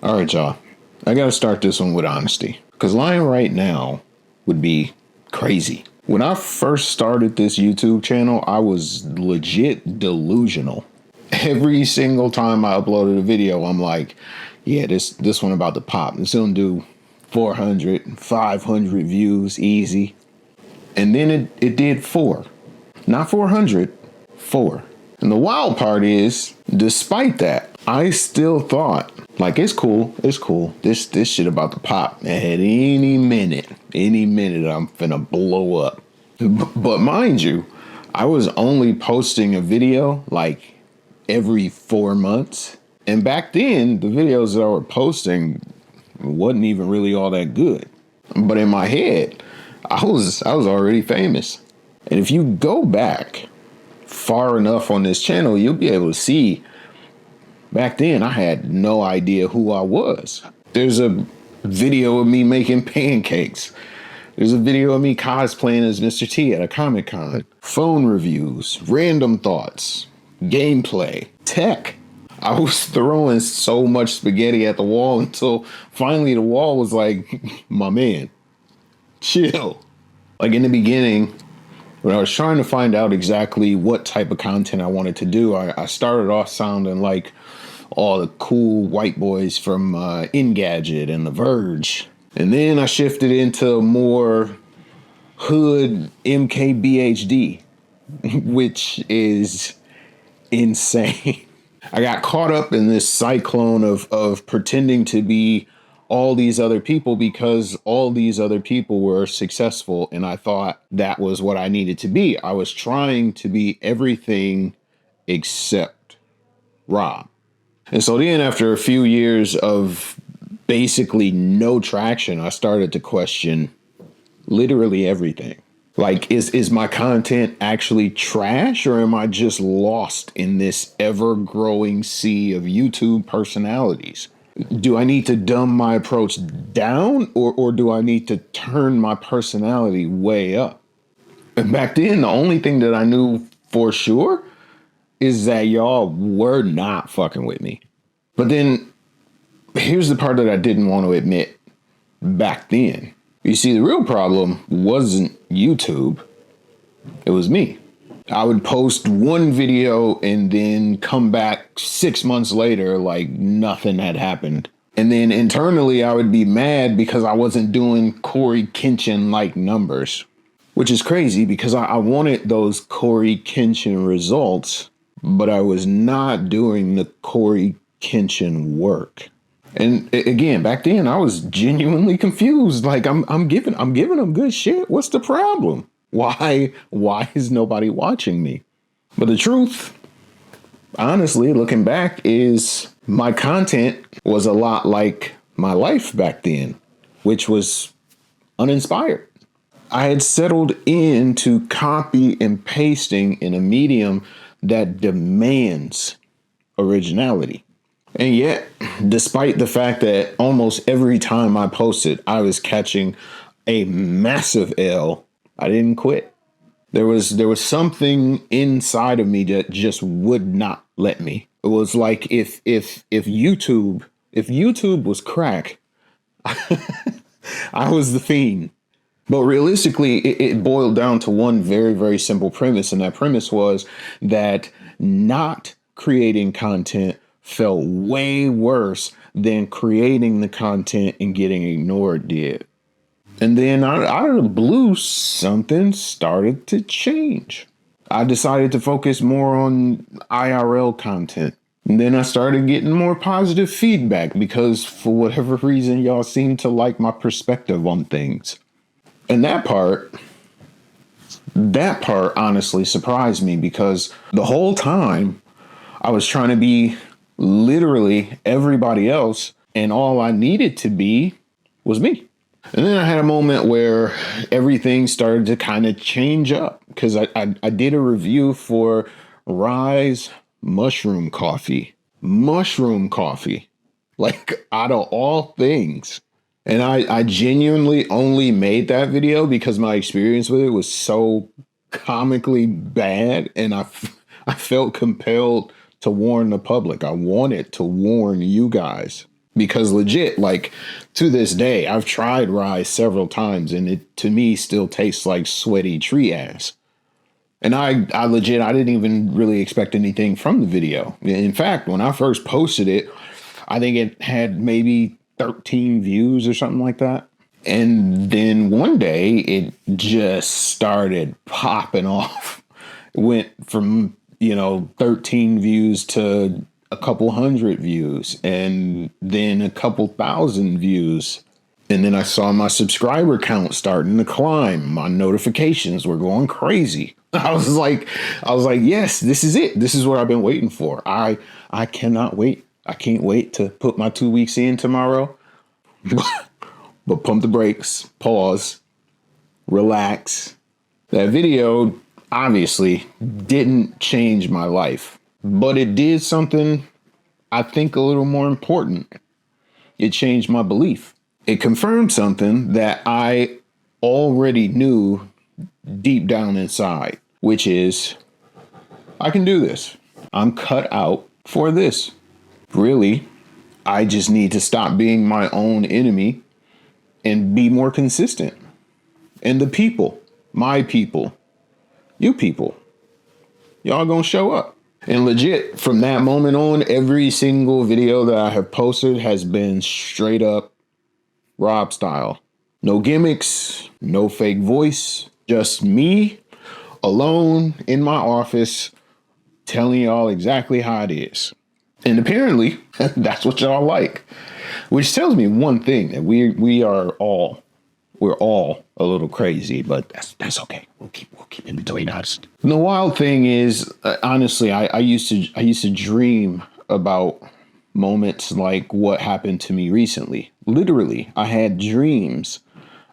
All right, y'all. I got to start this one with honesty because lying right now would be crazy. When I first started this YouTube channel, I was legit delusional. Every single time I uploaded a video, I'm like, yeah, this one about to pop. It's going to do 400, 500 views easy. And then it did 4. Not 400, 4. And the wild part is, despite that, I still thought, like, it's cool. This shit about to pop. At any minute, I'm finna blow up. But mind you, I was only posting a video like every 4 months. And back then, the videos that I were posting wasn't even really all that good. But in my head, I was already famous. And if you go back far enough on this channel, you'll be able to see back then I had no idea who I was. There's a video of me making pancakes. There's a video of me cosplaying as Mr. T at a Comic-Con. Phone reviews, random thoughts, gameplay, tech. I was throwing so much spaghetti at the wall until finally the wall was like, my man, chill. Like in the beginning, when I was trying to find out exactly what type of content I wanted to do, I started off sounding like all the cool white boys from Engadget and The Verge. And then I shifted into more hood MKBHD, which is insane. I got caught up in this cyclone of pretending to be all these other people because all these other people were successful. And I thought that was what I needed to be. I was trying to be everything except Rob. And so then after a few years of basically no traction, I started to question literally everything. Like, is my content actually trash, or am I just lost in this ever-growing sea of YouTube personalities? Do I need to dumb my approach down, or do I need to turn my personality way up? And back then, the only thing that I knew for sure is that y'all were not fucking with me. But then here's the part that I didn't want to admit back then. You see, the real problem wasn't YouTube. It was me. I would post one video and then come back 6 months later like nothing had happened. And then internally I would be mad because I wasn't doing Corey Kenshin-like numbers, which is crazy because I wanted those Corey Kenshin results, but I was not doing the Corey Kenshin work. And again, back then I was genuinely confused. Like I'm giving them good shit. What's the problem? Why is nobody watching me? But the truth, honestly, looking back, is my content was a lot like my life back then, which was uninspired. I had settled into copy and pasting in a medium that demands originality. And yet, despite the fact that almost every time I posted, I was catching a massive L, I didn't quit. There was something inside of me that just would not let me. It was like if YouTube was crack, I was the fiend. But realistically, it boiled down to one very, very simple premise. And that premise was that not creating content felt way worse than creating the content and getting ignored did. And then out of the blue, something started to change. I decided to focus more on IRL content. And then I started getting more positive feedback because for whatever reason, y'all seem to like my perspective on things. And that part honestly surprised me because the whole time I was trying to be literally everybody else, and all I needed to be was me. And then I had a moment where everything started to kind of change up because I did a review for Rise mushroom coffee, like out of all things. And I genuinely only made that video because my experience with it was so comically bad, and I felt compelled to warn the public. I wanted to warn you guys. Because legit, like to this day, I've tried rye several times and it to me still tastes like sweaty tree ass. And I legit, I didn't even really expect anything from the video. In fact, when I first posted it, I think it had maybe 13 views or something like that. And then one day it just started popping off. It went from, 13 views to a couple hundred views and then a couple thousand views. And then I saw my subscriber count starting to climb. My notifications were going crazy. I was like, yes, this is it. This is what I've been waiting for. I cannot wait. I can't wait to put my 2 weeks in tomorrow. But pump the brakes, pause, relax. That video obviously didn't change my life, but it did something I think a little more important. It changed my belief. It confirmed something that I already knew deep down inside, which is I can do this. I'm cut out for this. Really, I just need to stop being my own enemy and be more consistent. And the people, my people, you people, y'all gonna show up. And legit, from that moment on, every single video that I have posted has been straight up Rob style. No gimmicks, no fake voice, just me alone in my office telling y'all exactly how it is. And apparently, that's what y'all like. Which tells me one thing, that we're all a little crazy, but that's okay. We'll keep in between us. And the wild thing is, honestly, I used to dream about moments like what happened to me recently. Literally, I had dreams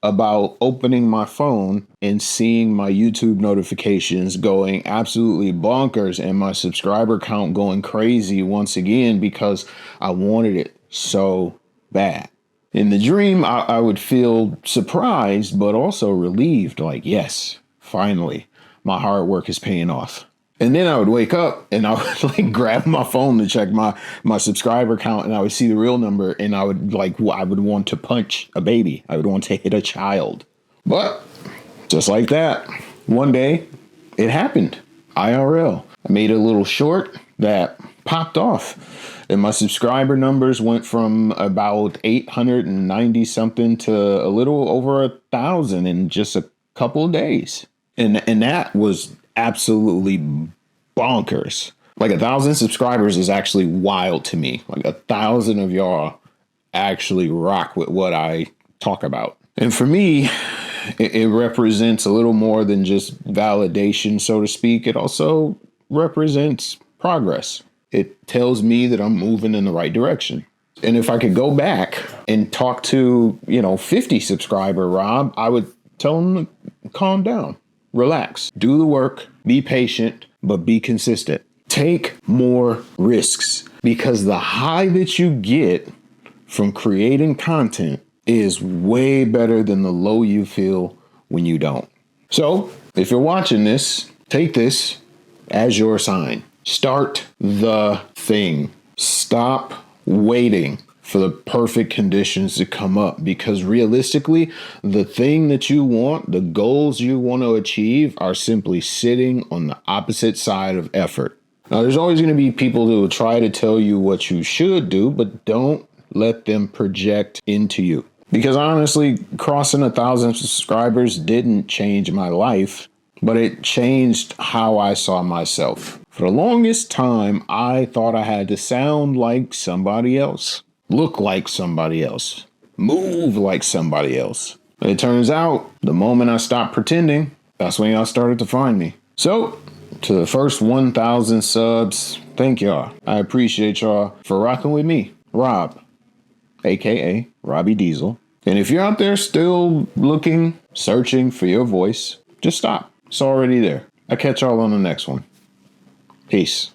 about opening my phone and seeing my YouTube notifications going absolutely bonkers and my subscriber count going crazy once again because I wanted it so bad. In the dream, I would feel surprised, but also relieved, like, yes, finally, my hard work is paying off. And then I would wake up and I would like grab my phone to check my subscriber count and I would see the real number and I would want to punch a baby. I would want to hit a child. But just like that, one day it happened. IRL. I made a little short that popped off and my subscriber numbers went from about 890 something to a little over 1,000 in just a couple of days. And that was absolutely bonkers. Like 1,000 subscribers is actually wild to me. Like 1,000 of y'all actually rock with what I talk about. And for me, it represents a little more than just validation, so to speak. It also represents progress. It tells me that I'm moving in the right direction. And if I could go back and talk to, 50 subscriber Rob, I would tell him to calm down, relax, do the work, be patient, but be consistent. Take more risks because the high that you get from creating content is way better than the low you feel when you don't. So if you're watching this, take this as your sign. Start the thing. Stop waiting for the perfect conditions to come up because realistically, the thing that you want, the goals you want to achieve are simply sitting on the opposite side of effort. Now, there's always going to be people who will try to tell you what you should do, but don't let them project into you. Because honestly, crossing 1,000 subscribers didn't change my life, but it changed how I saw myself. For the longest time, I thought I had to sound like somebody else, look like somebody else, move like somebody else. But it turns out the moment I stopped pretending, that's when y'all started to find me. So, to the first 1,000 subs, thank y'all. I appreciate y'all for rocking with me, Rob, aka Robbie Diesel. And if you're out there still looking, searching for your voice, just stop. It's already there. I'll catch y'all on the next one. Peace.